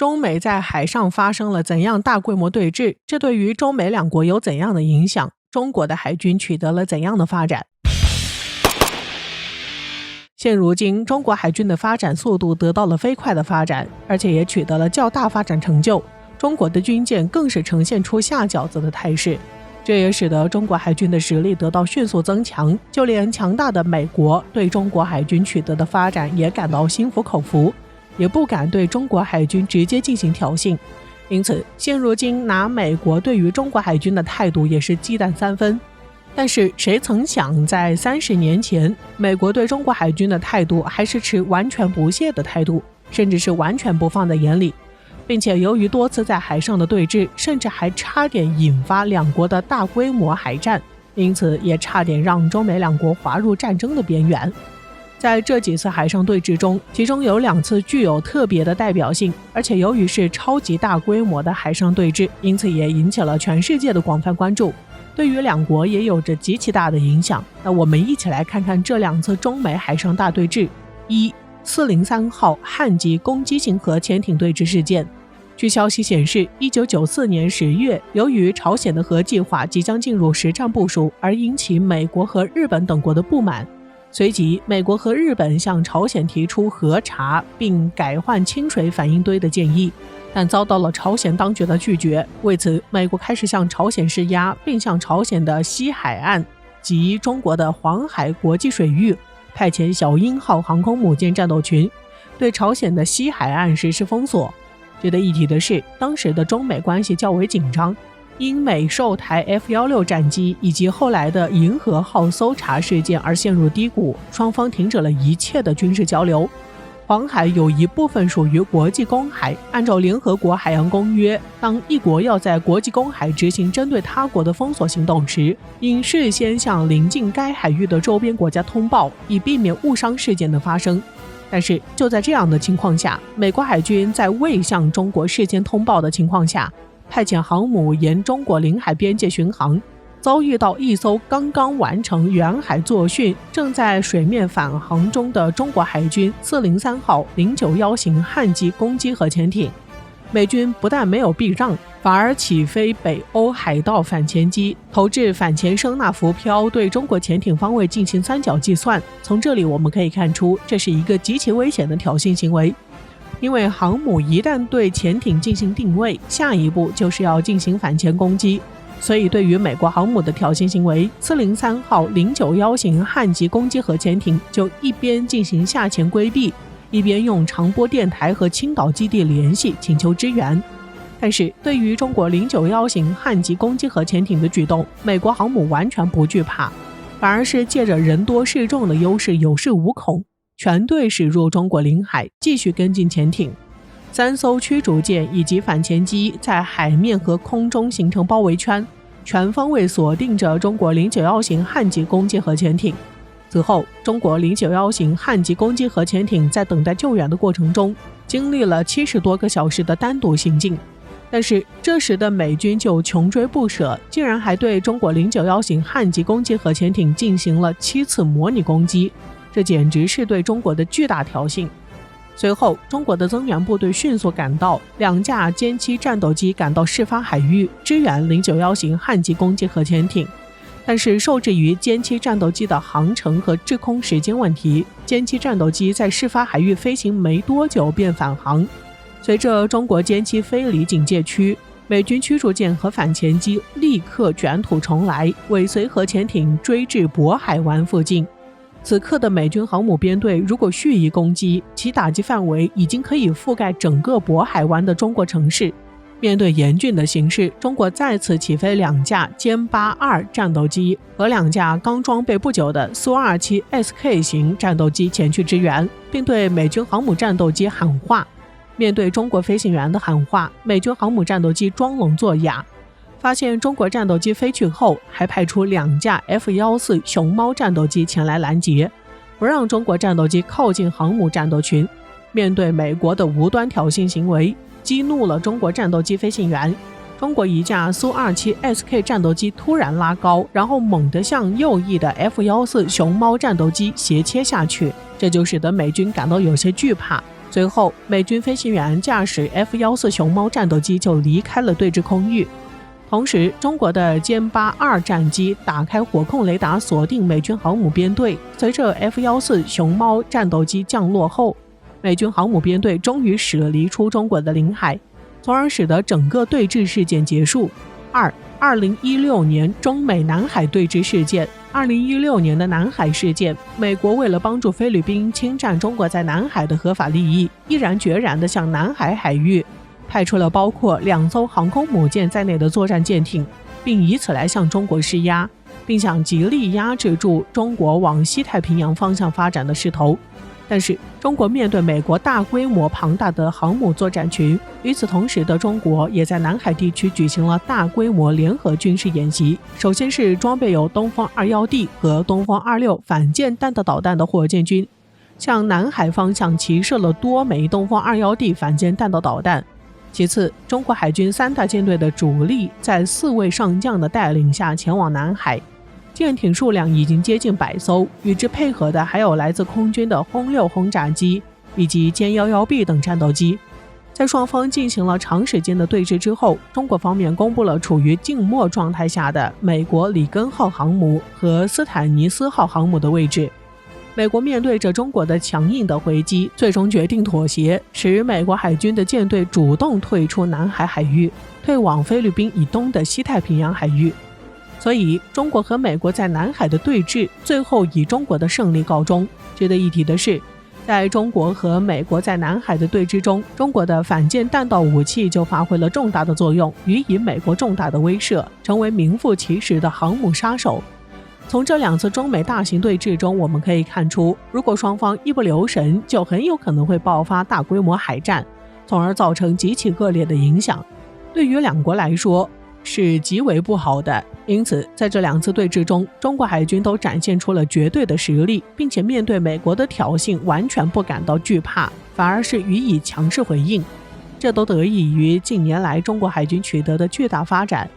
中美在海上发生了怎样大规模对峙？这对于中美两国有怎样的影响？中国的海军取得了怎样的发展？现如今，中国海军的发展速度得到了飞快的发展，而且也取得了较大发展成就。中国的军舰更是呈现出下饺子的态势，这也使得中国海军的实力得到迅速增强。就连强大的美国对中国海军取得的发展也感到心服口服，也不敢对中国海军直接进行挑衅。因此，现如今拿美国对于中国海军的态度也是鸡蛋三分。但是谁曾想，在30年前，美国对中国海军的态度还是持完全不屑的态度，甚至是完全不放在眼里，并且由于多次在海上的对峙，甚至还差点引发两国的大规模海战，因此也差点让中美两国滑入战争的边缘。在这几次海上对峙中，其中有2次具有特别的代表性，而且由于是超级大规模的海上对峙，因此也引起了全世界的广泛关注，对于两国也有着极其大的影响。那我们一起来看看这2次中美海上大对峙。403号汉级攻击型核潜艇对峙事件。据消息显示，1994年10月，由于朝鲜的核计划即将进入实战部署，而引起美国和日本等国的不满。随即，美国和日本向朝鲜提出核查并改换清水反应堆的建议，但遭到了朝鲜当局的拒绝。为此，美国开始向朝鲜施压，并向朝鲜的西海岸及中国的黄海国际水域派遣小鹰号航空母舰战斗群，对朝鲜的西海岸实施封锁。值得一提的是，当时的中美关系较为紧张，因美售台 F-16 战机以及后来的银河号搜查事件而陷入低谷，双方停止了一切的军事交流。黄海有一部分属于国际公海，按照联合国海洋公约，当一国要在国际公海执行针对他国的封锁行动时，应事先向临近该海域的周边国家通报，以避免误伤事件的发生。但是就在这样的情况下，美国海军在未向中国事先通报的情况下，派遣航母沿中国领海边界巡航，遭遇到一艘刚刚完成远海作训、正在水面返航中的中国海军403号091型汉级攻击核潜艇。美军不但没有避让，反而起飞北欧海盗反潜机，投掷反潜声纳浮漂，对中国潜艇方位进行三角计算。从这里我们可以看出，这是一个极其危险的挑衅行为。因为航母一旦对潜艇进行定位，下一步就是要进行反潜攻击，所以对于美国航母的挑衅行为，403号091型汉级攻击核潜艇就一边进行下潜规避，一边用长波电台和青岛基地联系请求支援。但是对于中国091型汉级攻击核潜艇的举动，美国航母完全不惧怕，反而是借着人多势众的优势有恃无恐，全队驶入中国领海，继续跟进潜艇。3艘驱逐舰以及反潜机在海面和空中形成包围圈，全方位锁定着中国091型汉级攻击核潜艇。此后，中国091型汉级攻击核潜艇在等待救援的过程中，经历了70多个小时的单独行进。但是这时的美军就穷追不舍，竟然还对中国091型汉级攻击核潜艇进行了7次模拟攻击，这简直是对中国的巨大挑衅。随后，中国的增援部队迅速赶到，2架歼七战斗机赶到事发海域支援091型汉级攻击核潜艇。但是受制于歼七战斗机的航程和制空时间问题，歼七战斗机在事发海域飞行没多久便返航。随着中国歼七飞离警戒区，美军驱逐舰和反潜机立刻卷土重来，尾随核潜艇追至渤海湾附近。此刻的美军航母编队如果蓄意攻击，其打击范围已经可以覆盖整个渤海湾的中国城市。面对严峻的形势，中国再次起飞2架歼82战斗机和2架刚装备不久的苏27 SK 型战斗机前去支援，并对美军航母战斗机喊话。面对中国飞行员的喊话，美军航母战斗机装聋作哑。发现中国战斗机飞去后，还派出2架 F-14熊猫战斗机前来拦截，不让中国战斗机靠近航母战斗群。面对美国的无端挑衅行为，激怒了中国战斗机飞行员，中国一架苏 -27SK 战斗机突然拉高，然后猛地向右翼的 F-14熊猫战斗机斜切下去，这就使得美军感到有些惧怕。随后，美军飞行员驾驶 F-14熊猫战斗机就离开了对峙空域。同时，中国的歼8-2战机打开火控雷达，锁定美军航母编队。随着 F-14熊猫战斗机降落后，美军航母编队终于驶离出中国的领海，从而使得整个对峙事件结束。2016年中美南海对峙事件。2016年的南海事件，美国为了帮助菲律宾侵占中国在南海的合法利益，毅然决然地向南海海域派出了包括2艘航空母舰在内的作战舰艇，并以此来向中国施压，并想极力压制住中国往西太平洋方向发展的势头。但是，中国面对美国大规模庞大的航母作战群，与此同时的中国也在南海地区举行了大规模联合军事演习。首先是装备有东风 21D 和东风26反舰弹道导弹的火箭军，向南海方向齐射了多枚东风 21D 反舰弹道导弹。其次，中国海军3大舰队的主力在4位上将的带领下前往南海，舰艇数量已经接近100艘，与之配合的还有来自空军的轰6轰炸机以及歼 11B 等战斗机。在双方进行了长时间的对峙之后，中国方面公布了处于静默状态下的美国里根号航母和斯坦尼斯号航母的位置。美国面对着中国的强硬的回击，最终决定妥协，使美国海军的舰队主动退出南海海域，退往菲律宾以东的西太平洋海域。所以，中国和美国在南海的对峙最后以中国的胜利告终。值得一提的是，在中国和美国在南海的对峙中，中国的反舰弹道武器就发挥了重大的作用，予以美国重大的威慑，成为名副其实的航母杀手。从这2次中美大型对峙中，我们可以看出，如果双方一不留神，就很有可能会爆发大规模海战，从而造成极其恶劣的影响，对于两国来说是极为不好的。因此，在这2次对峙中，中国海军都展现出了绝对的实力，并且面对美国的挑衅完全不感到惧怕，反而是予以强势回应。这都得益于近年来中国海军取得的巨大发展。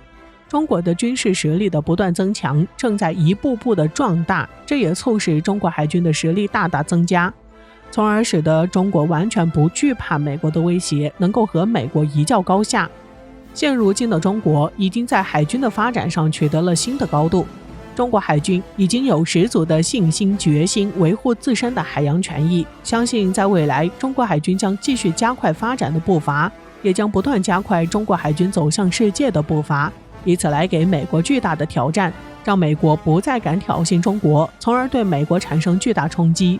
中国的军事实力的不断增强，正在一步步的壮大，这也促使中国海军的实力大大增加，从而使得中国完全不惧怕美国的威胁，能够和美国一较高下。现如今的中国已经在海军的发展上取得了新的高度，中国海军已经有十足的信心决心维护自身的海洋权益，相信在未来中国海军将继续加快发展的步伐，也将不断加快中国海军走向世界的步伐，以此来给美国巨大的挑战，让美国不再敢挑衅中国，从而对美国产生巨大冲击。